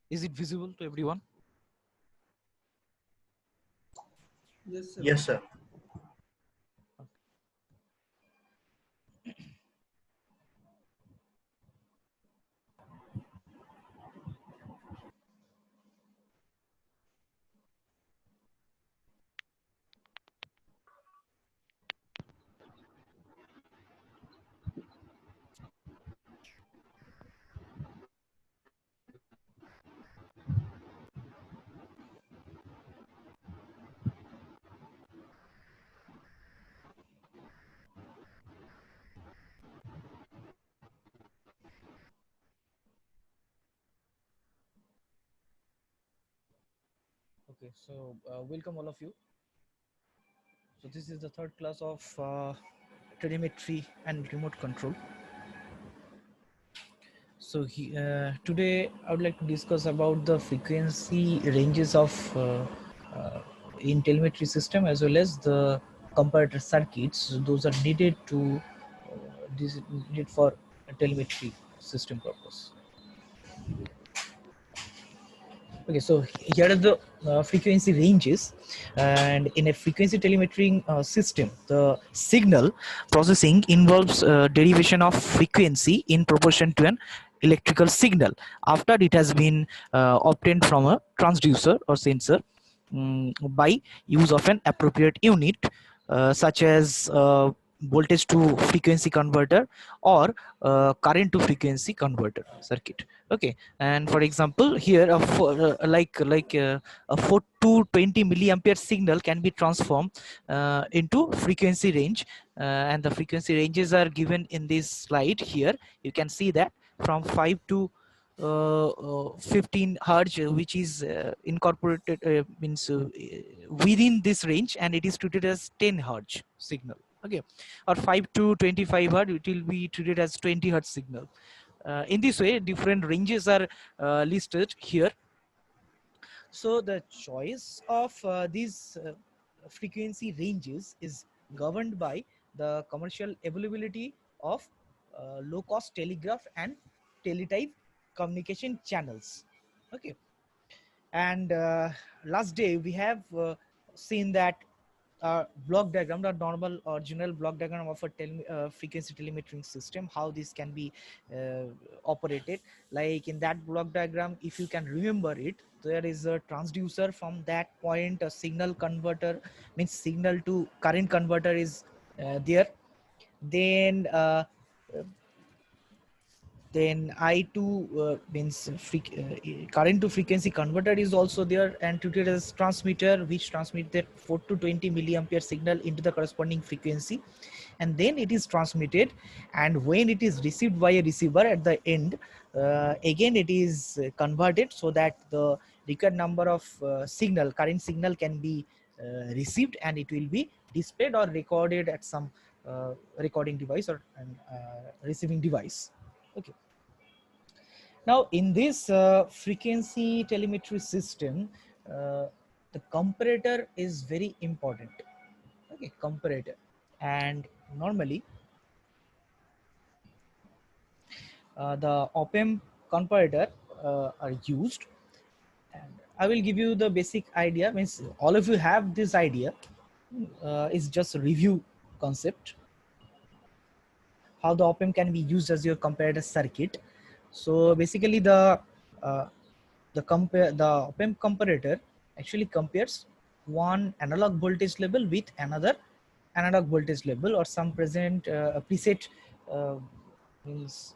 Is it visible to everyone? Yes, sir. Yes, sir. Okay, so welcome all of you. So this is the third class of telemetry and remote control. So today I would like to discuss about the frequency ranges of uh, in telemetry system as well as the comparator circuits. Those are needed to needed for a telemetry system purpose. Okay, so here are the frequency ranges, and in a frequency telemetry system, the signal processing involves derivation of frequency in proportion to an electrical signal after it has been obtained from a transducer or sensor by use of an appropriate unit such as voltage to frequency converter or current to frequency converter circuit. Okay, and for example here a 4 to 20 milliampere signal can be transformed into frequency range, and the frequency ranges are given in this slide. Here you can see that from 5 to 15 hertz, which is incorporated means within this range, and it is treated as 10 hertz signal. Okay, or 5 to 25 hertz, it will be treated as 20 hertz signal. In this way different ranges are listed here. So the choice of these frequency ranges is governed by the commercial availability of low cost telegraph and teletype communication channels. Okay, and last day we have seen that block diagram, the normal original block diagram of a frequency telemetering system, how this can be uh, operated. Like in that block diagram, if you can remember it, there is a transducer. From that point a signal converter, means signal to current converter, is there. Then then I2 means current to frequency converter is also there, and treated as transmitter, which transmits that 4 to 20 milliampere signal into the corresponding frequency, and then it is transmitted. And when it is received by a receiver at the end, again it is converted so that the required number of current signal can be received, and it will be displayed or recorded at some recording device or receiving device. Okay, now in this frequency telemetry system, the comparator is very important. Okay, comparator. And normally the op-amp comparator are used, and I will give you the basic idea. Means all of you have this idea. Is just a review concept, how the op-amp can be used as your comparator circuit. So basically uh, the op-amp comparator actually compares one analog voltage level with another analog voltage level, or some present preset uh, means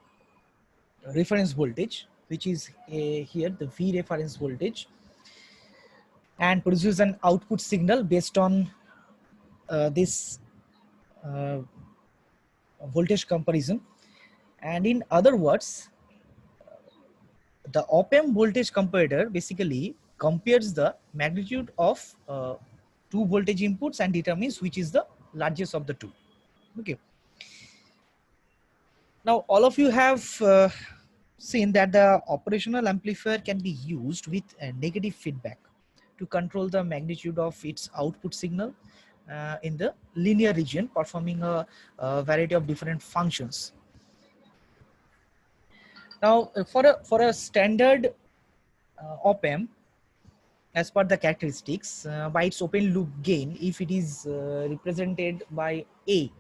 reference voltage, which is here the V reference voltage, and produces an output signal based on this uh, voltage comparison. And in other words, the op-amp voltage comparator basically compares the magnitude of two voltage inputs and determines which is the largest of the two. Okay, now all of you have seen that the operational amplifier can be used with a negative feedback to control the magnitude of its output signal in the linear region, performing a variety of different functions. Now for a standard op-amp as per the characteristics by its open loop gain, if it is represented by A,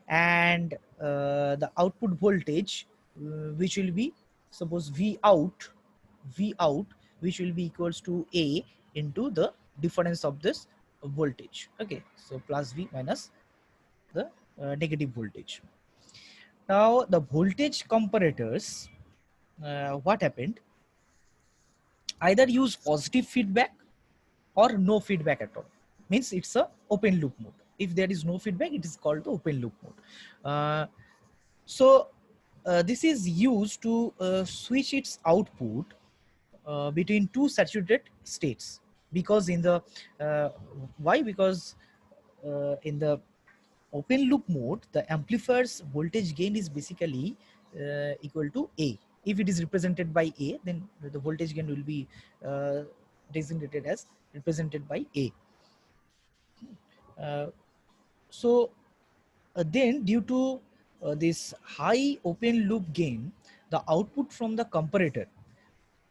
and the output voltage which will be, suppose V out, which will be equals to A into the difference of this voltage. Okay, so plus V minus the negative voltage. Now the voltage comparators, what happened, either use positive feedback or no feedback at all, means it's a open loop mode. If there is no feedback, it is called the open loop mode. So this is used to switch its output between two saturated states, because in the why, because in the open loop mode, the amplifier's voltage gain is basically equal to A. If it is represented by A, then the voltage gain will be designated as represented by A. Uh, so then due to this high open loop gain, the output from the comparator,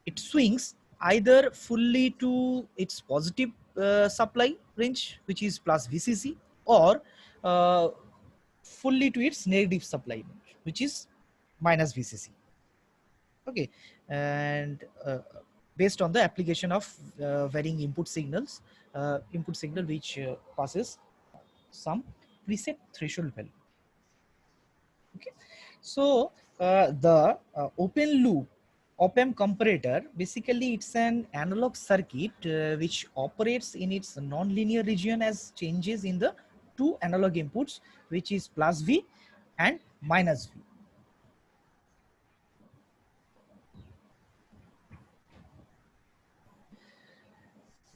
it swings either fully to its positive supply range, which is plus VCC, or uh, fully to its negative supply range, which is minus VCC. Okay, and based on the application of varying input signal which passes some preset threshold value. Okay, so the open loop op-amp comparator, basically it's an analog circuit which operates in its non-linear region as changes in the two analog inputs, which is plus V and minus V.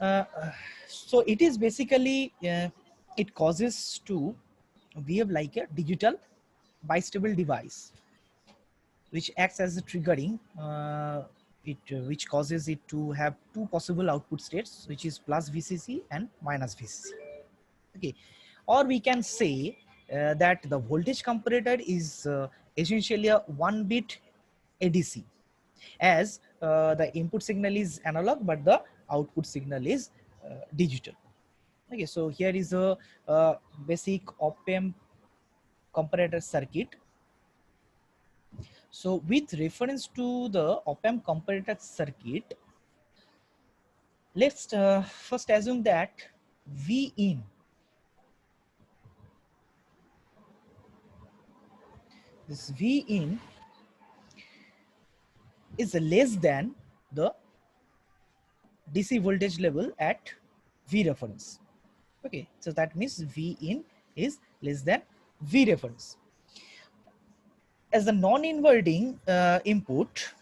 Uh, so it is basically it causes to behave like a digital bistable device, which acts as a triggering which causes it to have two possible output states, which is plus VCC and minus VCC. Okay, or we can say that the voltage comparator is essentially a 1-bit ADC, as the input signal is analog but the output signal is digital. Okay, so here is a basic op-amp comparator circuit. So with reference to the op-amp comparator circuit, let's first assume that V in, this V in is less than the DC voltage level at V reference. Okay, so that means V in is less than V reference. As the non-inverting input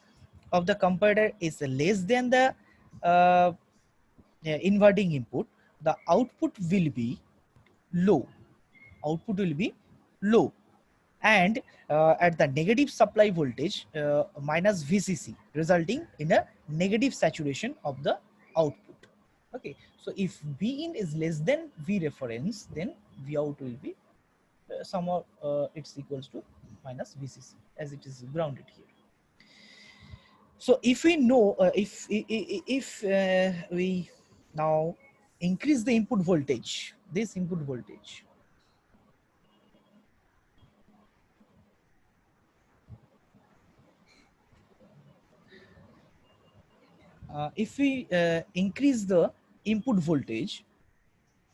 of the comparator is less than the inverting input, the output will be low. Output will be low, and at the negative supply voltage minus VCC, resulting in a negative saturation of the output. Okay, so if V in is less than V reference, then V out will be somehow it's equals to minus VCC, as it is grounded here. So if we know if we now increase the input voltage, this input voltage, if we increase the input voltage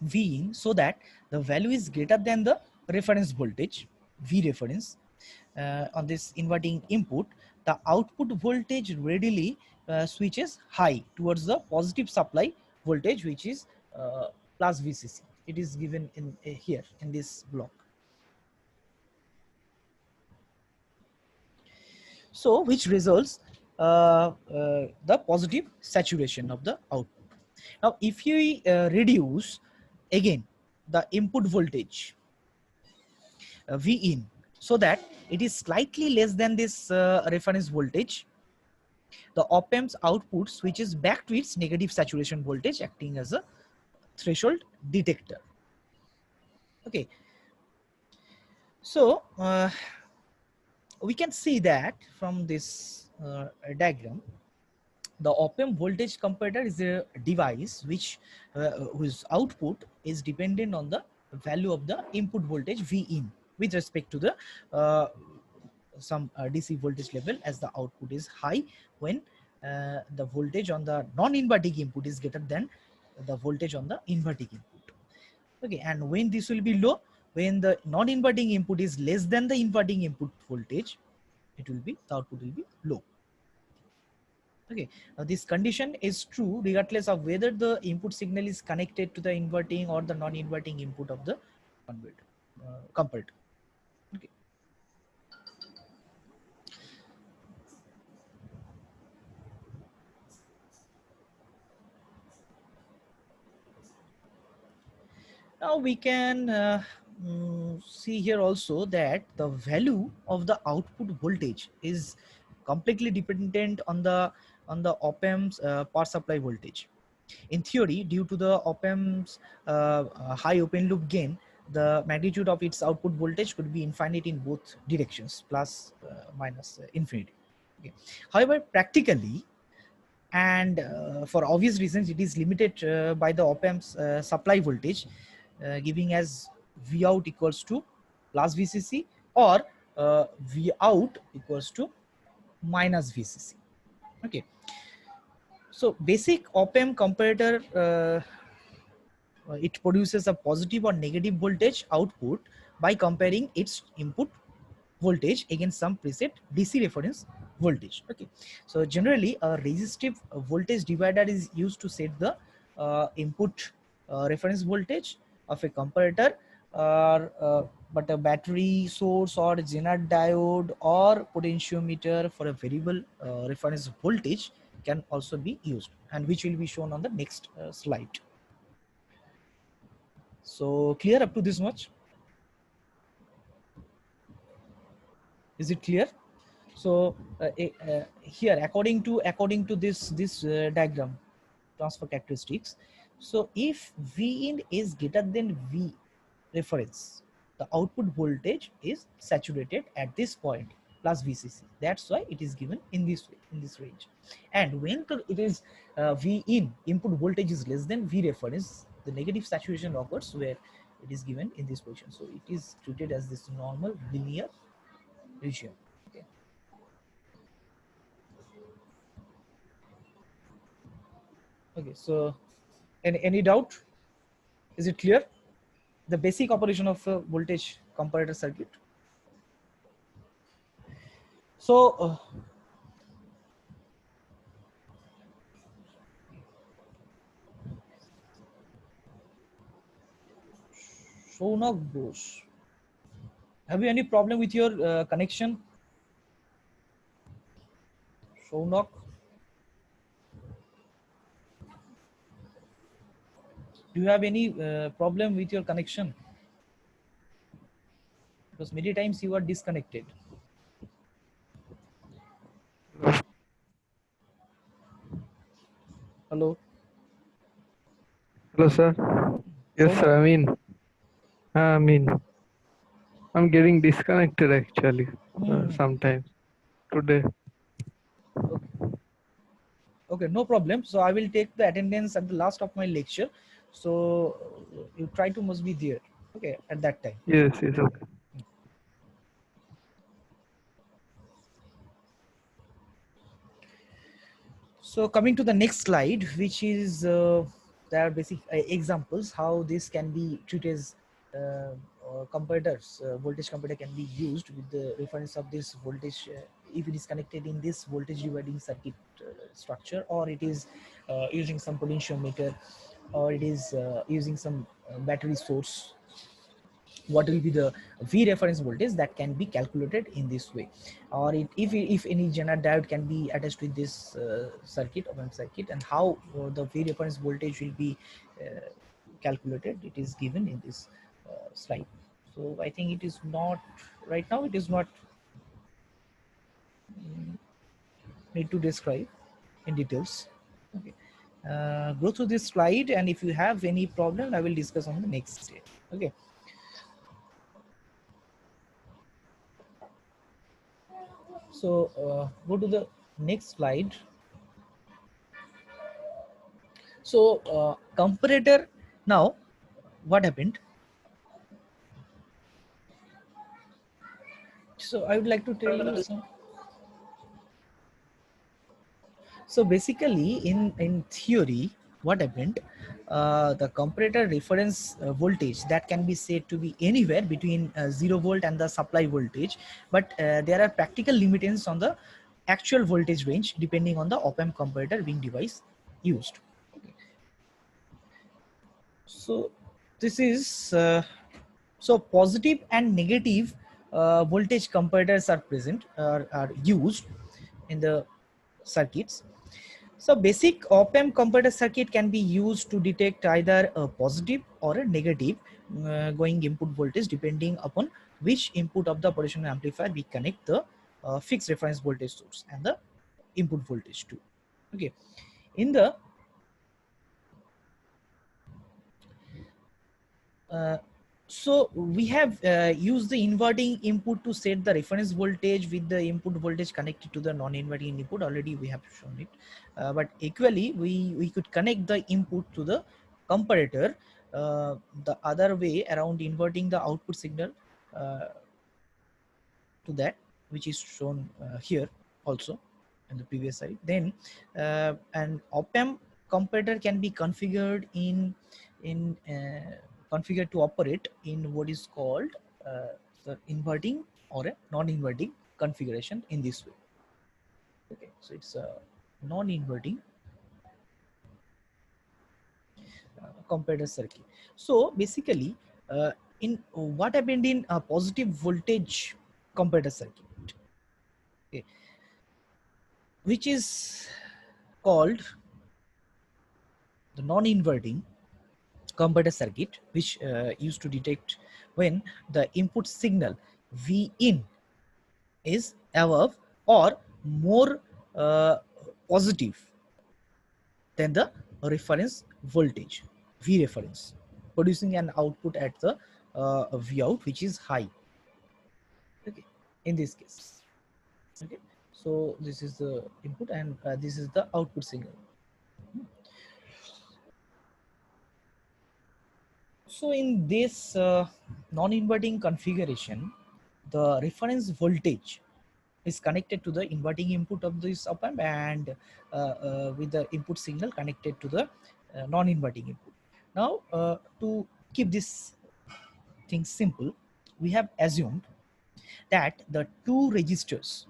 V in, so that the value is greater than the reference voltage V reference on this inverting input, the output voltage readily switches high towards the positive supply voltage, which is plus VCC. It is given in here in this block. So which results the positive saturation of the output. Now if you reduce again the input voltage V in, so that it is slightly less than this reference voltage, the op-amp's output switches back to its negative saturation voltage, acting as a threshold detector. Okay, so we can see that from this diagram, The op-amp voltage comparator is a device whose output is dependent on the value of the input voltage V in with respect to the some DC voltage level, as the output is high when the voltage on the non-inverting input is greater than the voltage on the inverting input. Okay, and when this will be low, when the non-inverting input is less than the inverting input voltage, it will be, the output will be low. Okay, now this condition is true regardless of whether the input signal is connected to the inverting or the non-inverting input of the converter, comparator. Okay. Now we can see here also that the value of the output voltage is completely dependent on the op-amp's power supply voltage. In theory, due to the op-amp's high open loop gain, the magnitude of its output voltage could be infinite in both directions, plus minus infinity. Okay. However, practically, and for obvious reasons, it is limited by the op-amp's supply voltage, giving as V out equals to plus VCC, or V out equals to minus VCC. Okay. So basic op-amp comparator, it produces a positive or negative voltage output by comparing its input voltage against some preset DC reference voltage. Okay, so generally a resistive voltage divider is used to set the input reference voltage of a comparator, but a battery source or Zener diode or potentiometer for a variable reference voltage can also be used, and which will be shown on the next slide. So clear up to this much? Is it clear? So here, according to this diagram, transfer characteristics. So if V in is greater than V reference, the output voltage is saturated at this point plus VCC. That's why it is given in this way, in this range. And when it is V in, input voltage is less than V reference, the negative saturation occurs where it is given in this position. So it is treated as this normal linear region. Okay. Okay, so any doubt? Is it clear? The basic operation of a voltage comparator circuit. So Shaunak Bose, have you any problem with your connection? Shaunak, do you have any problem with your connection? Because many times you are disconnected. Hello. Hello, sir. Yes, Shaunak. sir. I'm getting disconnected actually sometimes today. Okay. Okay, no problem. So I will take the attendance at the last of my lecture. So you try to must be there. Okay, at that time. Yes, yes, okay. So coming to the next slide, which is there are basic examples how this can be treated as comparators. Voltage comparator can be used with the reference of this voltage if it is connected in this voltage dividing circuit structure, or it is using some potentiometer, or it is using some battery source. What will be the V reference voltage that can be calculated in this way, or if any Zener diode can be attached with this circuit, op-amp circuit, and how the V reference voltage will be calculated, it is given in this slide. So I think it is not, right now it is not need to describe in details. Okay. Go through this slide, and if you have any problem, I will discuss on the next day. Okay. So go to the next slide. So comparator, now what happened, so I would like to tell you some. So basically in theory what happened, the comparator reference voltage that can be said to be anywhere between 0 volt and the supply voltage, but there are practical limitations on the actual voltage range depending on the op-amp comparator being device used. So this is so positive and negative voltage comparators are present, are used in the circuits. So basic op-amp comparator circuit can be used to detect either a positive or a negative going input voltage depending upon which input of the operational amplifier we connect the fixed reference voltage source and the input voltage to. Okay, in the so we have used the inverting input to set the reference voltage with the input voltage connected to the non-inverting input. Already we have shown it, but equally we could connect the input to the comparator the other way around, inverting the output signal to that, which is shown here also in the previous slide. Then an op-amp comparator can be configured in configured to operate in what is called the inverting or a non-inverting configuration in this way. Okay, so it's a non-inverting comparator circuit. So basically, in what happened in a positive voltage comparator circuit, okay, which is called the non-inverting comparator circuit, which used to detect when the input signal V in is above or more positive than the reference voltage V reference, producing an output at the V out which is high. Okay, in this case. Okay, so this is the input and this is the output signal. So in this non-inverting configuration, the reference voltage is connected to the inverting input of this op amp, and with the input signal connected to the non-inverting input. Now, to keep this thing simple, we have assumed that the two resistors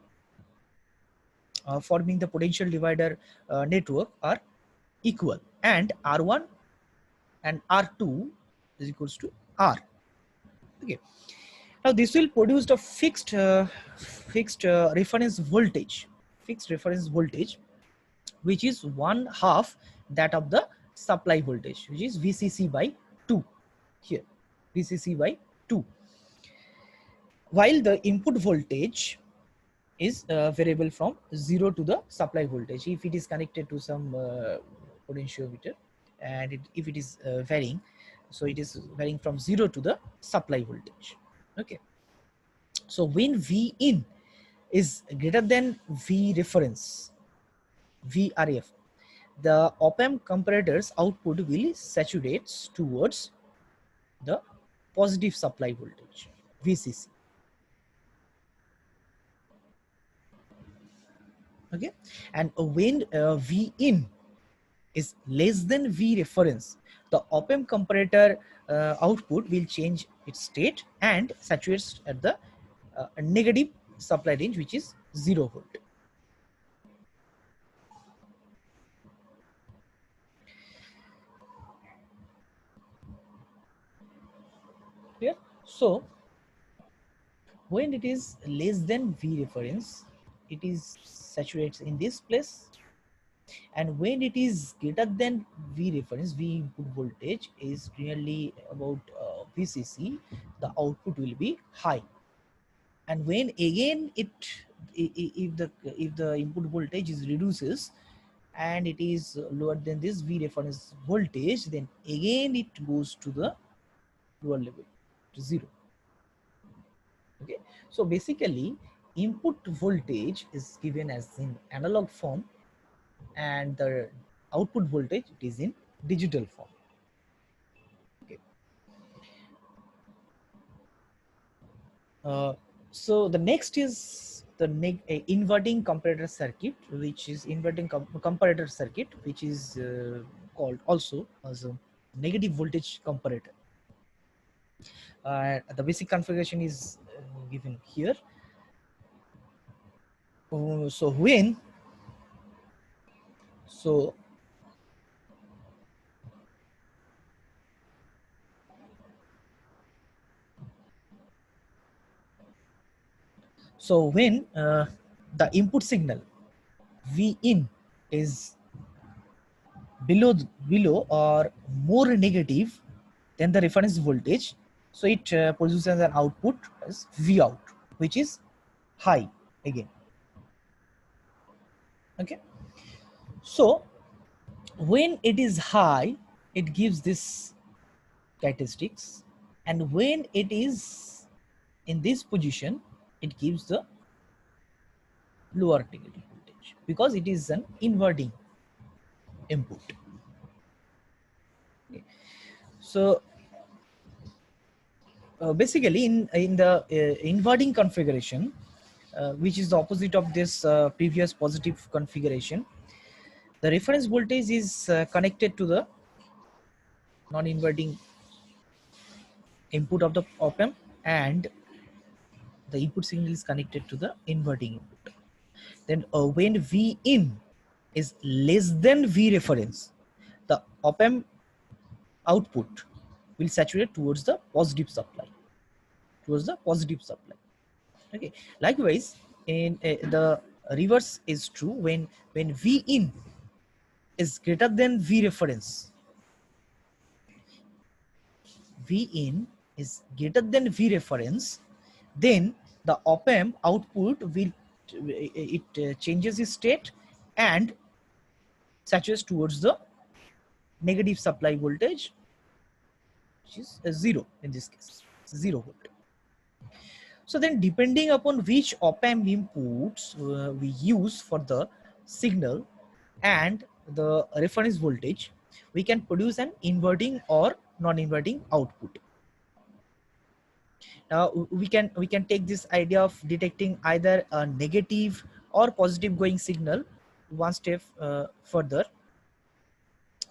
forming the potential divider network are equal, and R1 and R2 is equals to R. Okay. Now this will produce the fixed fixed reference voltage, which is 1/2 that of the supply voltage, which is VCC by 2 here, VCC by 2, while the input voltage is variable from 0 to the supply voltage if it is connected to some potentiometer, and if it is varying, so it is varying from 0 to the supply voltage. Okay, so when V in is greater than V reference, VRF, the op-amp comparator's output will saturate towards the positive supply voltage, VCC. Okay, and when V in is less than V reference, the op-amp comparator output will change its state and saturates at the negative supply range, which is 0 volt. Clear? So when it is less than V reference, it is saturates in this place, and when it is greater than V reference, V input voltage is nearly about VCC, the output will be high. And when again if the input voltage is reduces and it is lower than this V reference voltage, then again it goes to the lower level, to 0. Okay, so basically input voltage is given as in analog form and the output voltage it is in digital form. Okay. So the next is the inverting comparator circuit, which is comparator circuit, which is called also as a negative voltage comparator. The basic configuration is given here. So when so when the input signal V in is below or more negative than the reference voltage, so it produces an output as V out, which is high again. Okay, so when it is high, it gives this characteristics, and when it is in this position, it gives the lower negative voltage because it is an inverting input. Okay. So basically in the inverting configuration, which is the opposite of this previous positive configuration, the reference voltage is connected to the non-inverting input of the op-amp, and the input signal is connected to the inverting input. Then when V in is less than V reference, the op-amp output will saturate towards the positive supply. Okay. Likewise, in the reverse is true when V in is greater than V reference. V in is greater than V reference, then the op-amp output will changes its state and saturates towards the negative supply voltage, which is 0 in this case, 0 volt. So then, depending upon which op-amp inputs we use for the signal and the reference voltage, we can produce an inverting or non-inverting output. Now we can take this idea of detecting either a negative or positive going signal one step further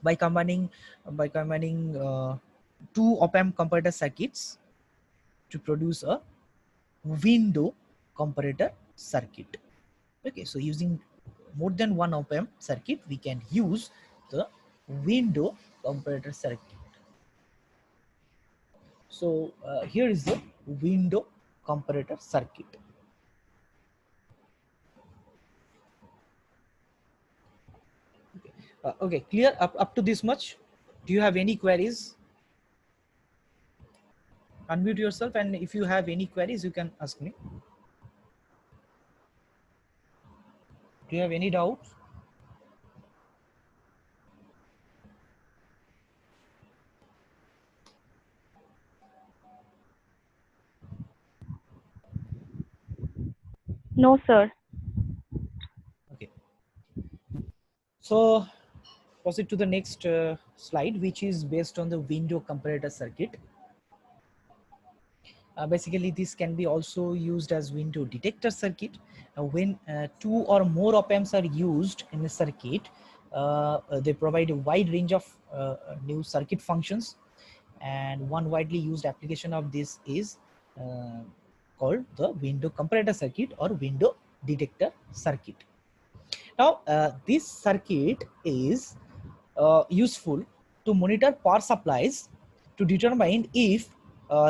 by combining two op-amp comparator circuits to produce a window comparator circuit. Okay, so using more than one op-amp circuit, we can use the window comparator circuit. So here is the window comparator circuit. Okay, clear up to this much? Do you have any queries? Unmute yourself, and if you have any queries, you can ask me. Do you have any doubts? No, sir. Okay. So proceed to the next slide, which is based on the window comparator circuit. Basically, this can be also used as window detector circuit. When two or more op-amps are used in a circuit, they provide a wide range of new circuit functions, and one widely used application of this is called the window comparator circuit or window detector circuit. Now, this circuit is useful to monitor power supplies to determine if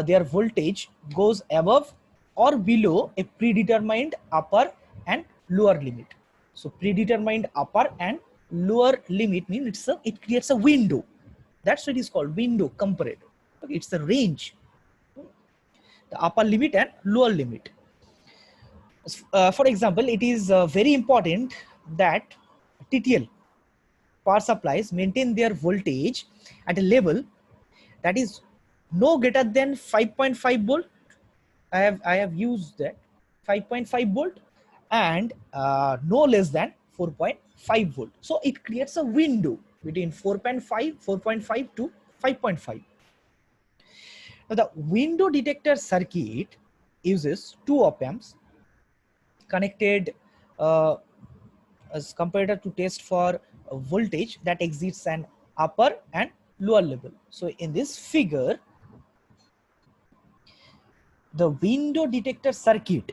their voltage goes above or below a predetermined upper and lower limit. So predetermined upper and lower limit means it creates a window. That's what is called window comparator. Okay, it's the range, the upper limit and lower limit. For example, it is very important that TTL power supplies maintain their voltage at a level that is no greater than 5.5 volt. I have used that 5.5 volt and no less than 4.5 volt. So it creates a window. between 4.5 to 5.5. Now, the window detector circuit uses two op-amps connected as comparator to test for a voltage that exceeds an upper and lower level. So in this figure, the window detector circuit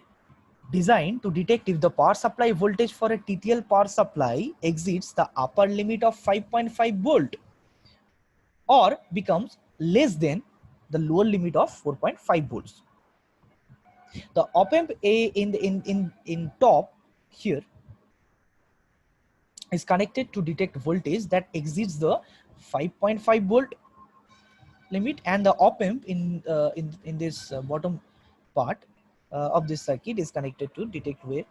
designed to detect if the power supply voltage for a TTL power supply exceeds the upper limit of 5.5 volt or becomes less than the lower limit of 4.5 volts. The op-amp A in top here is connected to detect voltage that exceeds the 5.5 volt limit, and the op-amp in this bottom part of this circuit is connected to detect where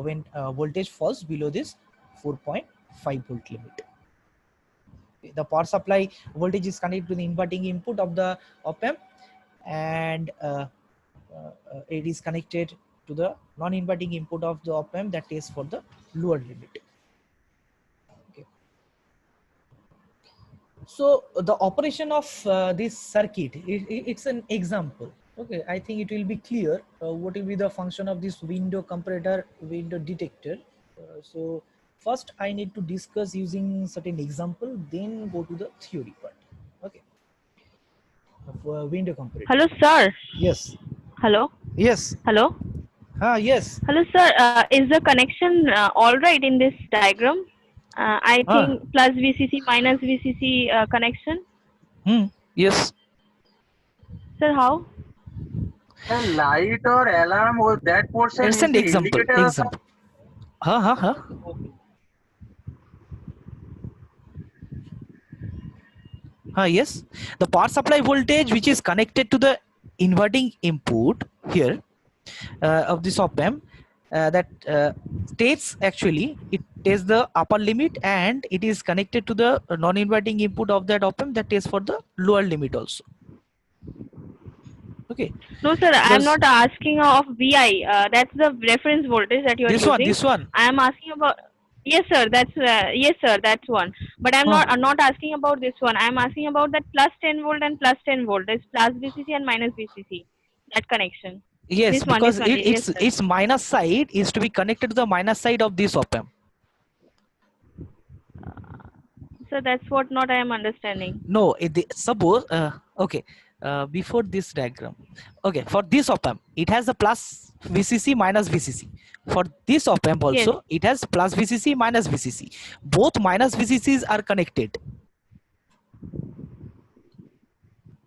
when voltage falls below this 4.5 volt limit. The power supply voltage is connected to the inverting input of the op-amp, and it is connected to the non-inverting input of the op-amp that is for the lower limit. Okay. So the operation of this circuit, it's an example. Okay, I think it will be clear what will be the function of this window comparator, window detector. So first I need to discuss using certain example, then go to the theory part. Okay, of window comparator. Hello, sir. Yes. Hello. Yes. Hello. Yes. Hello, sir. Is the connection all right in this diagram? I think plus VCC minus VCC connection. Yes. Sir, how? The light or alarm or that portion It's is an the example. indicator. Example. Yes, the power supply voltage which is connected to the inverting input here of this op-amp that states actually it takes the upper limit, and it is connected to the non-inverting input of that op-amp that is for the lower limit also. Okay. No, sir. I am not asking of VI. That's the reference voltage that you are using. This one. I am asking about. Yes, sir. That's yes, sir. That's one. But I'm not asking about this one. I'm asking about that plus 10 volt and plus 10 volt. It's plus VCC and minus VCC. That connection. Yes, this because one, yes, its minus side is to be connected to the minus side of this op-amp. So that's what not I am understanding. No, suppose okay. Before this diagram, okay, for this op-amp it has a plus VCC minus VCC. For this op-amp also, yes, it has plus VCC minus VCC. Both minus VCCs are connected.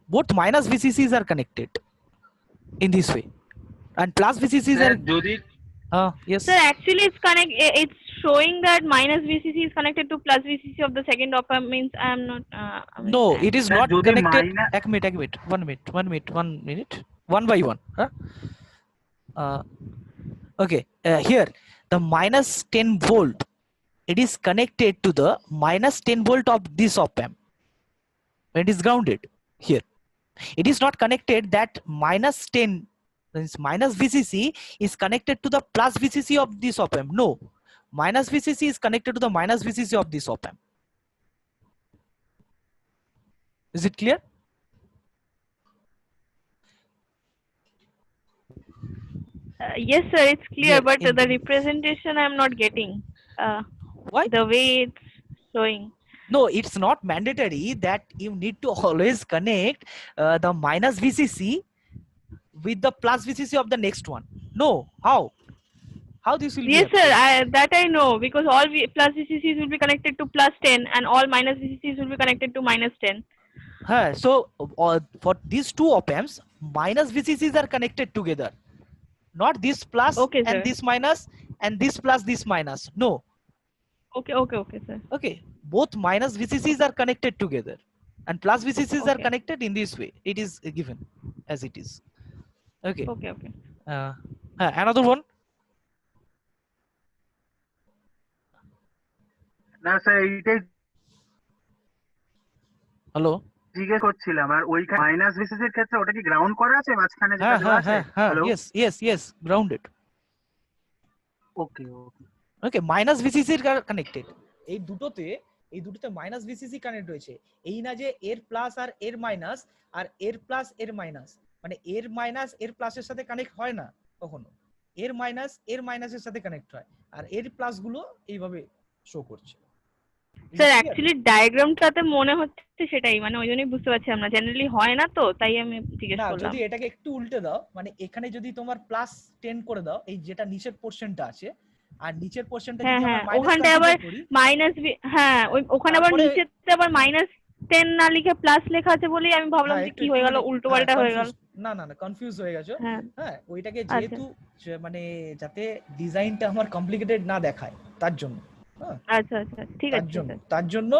Both minus VCCs are connected in this way, and plus VCCs are yes. Sir, actually it's showing that minus VCC is connected to plus VCC of the second op-amp, means I am not no, it is not connected. One minute, one by one. Okay, here the minus 10 volt, it is connected to the minus 10 volt of this op-amp when it is grounded. Here it is not connected that minus 10 minus VCC is connected to the plus VCC of this op-amp. No, minus VCC is connected to the minus VCC of this op-amp. Is it clear? Yes, sir, it's clear, but the representation I am not getting. Why? The way it's showing. No, it's not mandatory that you need to always connect the minus VCC with the plus VCC of the next one. No, how this will be? Yes, sir, that I know, because all plus VCCs will be connected to plus 10 and all minus VCCs will be connected to minus 10. So for these two op-amps, minus VCCs are connected together, not this plus and this minus and this plus this minus. No. Okay, sir. Okay, both minus VCCs are connected together and plus VCCs are connected in this way. It is given as it is. Okay. Another one. না sir এইটাই hello জিজ্ঞেস করছিলাম, আর ওইখানে minus VCC এর ক্ষেত্রে ওটা কি ground করা আছে মাঝখানে যেটা দেওয়া আছে? Hello, yes, grounded. Okay, minus VCC are connected. এই দুটোতে এই দুটোতে মাইনাস ভিসিসি কানেক্ট হয়েছে, এই না যে এর প্লাস আর এর মাইনাস আর এর প্লাস এর মাইনাস, মানে এর মাইনাস এর প্লাসের সাথে কানেক্ট হয় না কখনো, এর মাইনাস এর মাইনাসের সাথে কানেক্ট হয়, আর এর প্লাস গুলো এইভাবে শো করছে। স্যার অ্যাকচুয়ালি ডায়াগ্রামটাতে মনে হচ্ছে সেটাই, মানে ওই জন্যই বুঝতে পারছি আমরা, জেনারেলি হয় না তো তাই আমি জিজ্ঞেস না, করলাম। যদি এটাকে একটু উল্টে দাও, মানে এখানে যদি তোমার প্লাস 10 করে দাও, এই যেটা নিচের পোরশনটা আছে, আর নিচের পোরশনটা হ্যাঁ যদি আমরা হ্যাঁ, মাইনাস ওখানটায় আবার করি, মাইনাস, হ্যাঁ ওখানে আবার তারপরে নিচেতে আবার -10 না লিখে প্লাস লেখা আছে বলেই আমি ভাবলাম হ্যাঁ যে একটু কি একটু হয়ে গেল, মানে উল্টো হ্যাঁ পাল্টা হয়ে কনফিউজ, গেল। না না না কনফিউজ হয়ে গেছো। হ্যাঁ হ্যাঁ, ওইটাকে আচ্ছা যেহেতু মানে যাতে ডিজাইনটা আমার কমপ্লিকেটেড না দেখায় তার জন্য, হ্যাঁ আচ্ছা আচ্ছা, ঠিক আছে স্যার। তার জন্য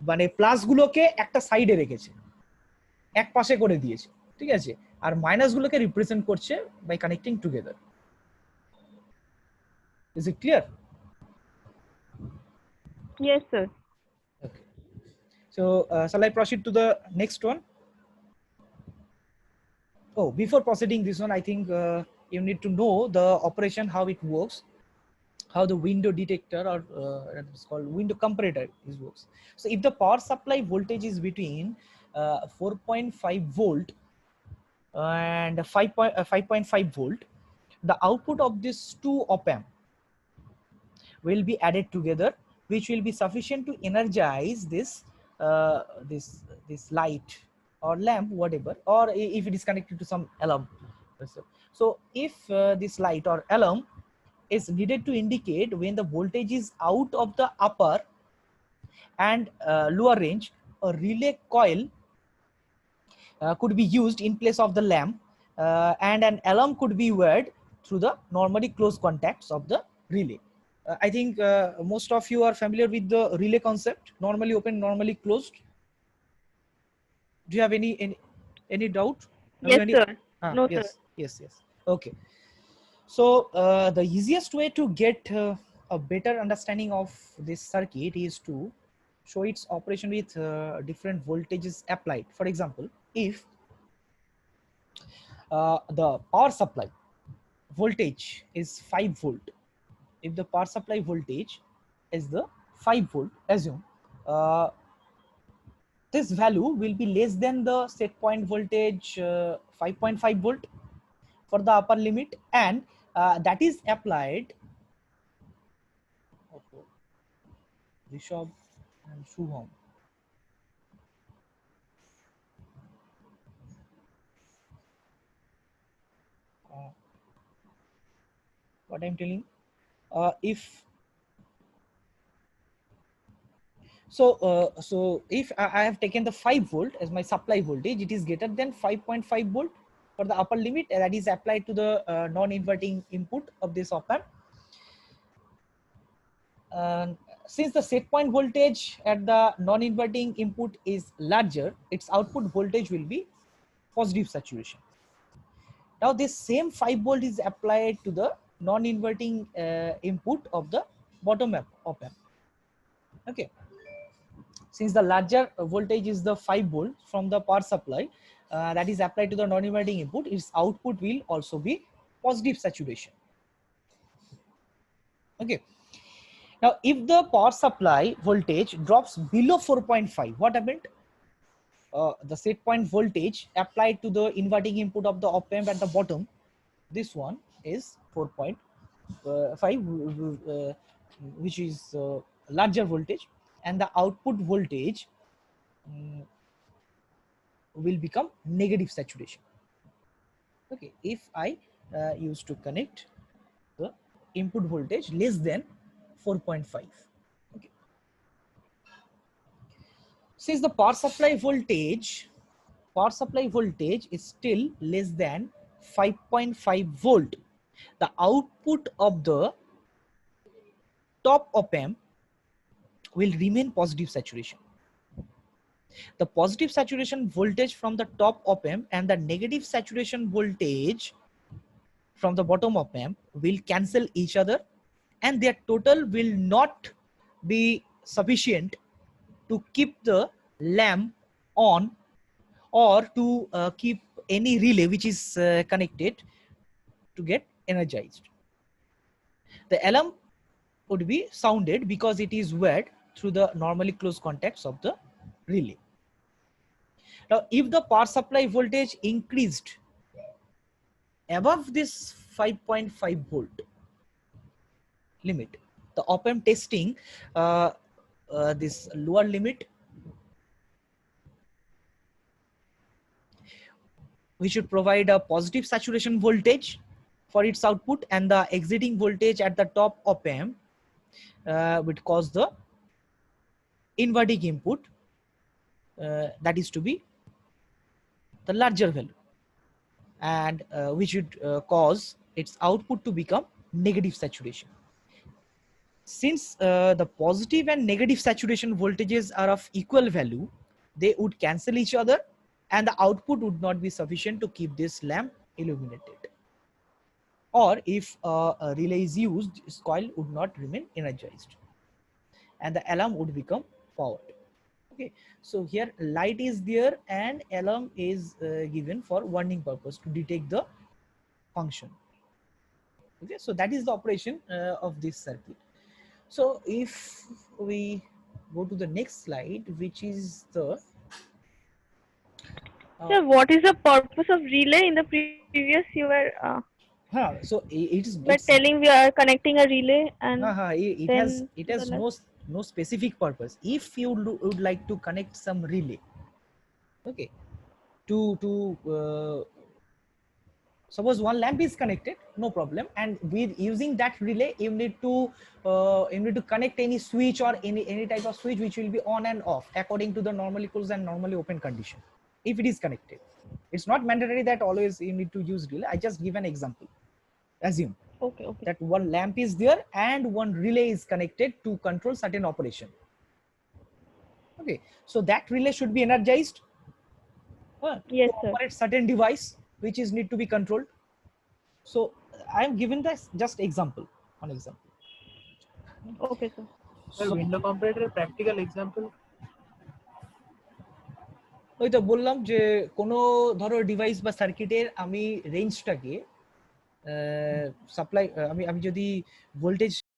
মানে প্লাস গুলোকে একটা সাইডে রেখেছে, এক পাশে করে দিয়েছে, ঠিক আছে, আর মাইনাস গুলোকে রিপ্রেজেন্ট করছে by connecting together. Is it clear? Yes sir. Okay. So, shall I proceed to the next one? Oh, before proceeding this one, I think you need to know the operation, how it works, how the window detector or it's called window comparator is works. So, if the power supply voltage is between 4.5 volt and 5.5 volt, the output of these two op-amp will be added together, which will be sufficient to energize this light or lamp, whatever, or if it is connected to some alarm. So if this light or alarm is needed to indicate when the voltage is out of the upper and lower range, a relay coil could be used in place of the lamp, and an alarm could be wired through the normally closed contacts of the relay. I think most of you are familiar with the relay concept, normally open, normally closed. Do you have any doubt? Yes sir. No yes, sir. yes. Okay. So the easiest way to get a better understanding of this circuit is to show its operation with different voltages applied. For example, if the power supply voltage is 5 volt, if the power supply voltage is the 5 volt, assume this value will be less than the set point voltage 5.5 volt for the upper limit, and that is applied. Rishabh and Shubham. What I'm telling, if if I have taken the 5 volt as my supply voltage, it is greater than 5.5 volt for the upper limit, that is applied to the non-inverting input of this op-amp. Since the set point voltage at the non-inverting input is larger, its output voltage will be positive saturation. Now this same 5 volt is applied to the non-inverting input of the bottom op-amp. Okay. Since the larger voltage is the 5 volt from the power supply that is applied to the non-inverting input, its output will also be positive saturation. Okay. Now, if the power supply voltage drops below 4.5, what happened? The set point voltage applied to the inverting input of the op-amp at the bottom, this one is 4.5, which is larger voltage, and the output voltage will become negative saturation. Okay, if I used to connect the input voltage less than 4.5. Okay. Since the power supply voltage is still less than 5.5 volt, the output of the top op-amp will remain positive saturation. The positive saturation voltage from the top op-amp and the negative saturation voltage from the bottom op-amp will cancel each other, and their total will not be sufficient to keep the lamp on or to keep any relay which is connected to get energized. The alarm would be sounded because it is wired through the normally closed contacts of the relay. Now, if the power supply voltage increased above this 5.5 volt limit, the op-amp testing this lower limit, we should provide a positive saturation voltage for its output, and the exiting voltage at the top op-amp would cause the inverting input, that is to be the larger value, and we should cause its output to become negative saturation. Since the positive and negative saturation voltages are of equal value, they would cancel each other, and the output would not be sufficient to keep this lamp illuminated. Or if a relay is used, this coil would not remain energized, and the alarm would become powered. Okay, so here light is there and alarm is given for warning purpose to detect the function. Okay, so that is the operation of this circuit. So if we go to the next slide, which is the Sir, what is the purpose of relay? In the previous you were so it is telling we are connecting a relay and it has no specific purpose. If you would like to connect some relay, okay, to suppose one lamp is connected, no problem, and with using that relay you need to connect any switch or any type of switch which will be on and off according to the normally closed and normally open condition. If it is connected, it's not mandatory that always you need to use relay. I just give an example. Assume that one lamp is there and one relay is connected to control certain operation. Okay, so that relay should be energized yes, to operate certain device which is need to be controlled. So I am given this just example, one example. Okay, sir. So window comparator practical example. ওই তো বললাম যে কোনো ধরো device বা সার্কিটের আমি রেঞ্জটাকে supply আমি যদি ভোল্টেজ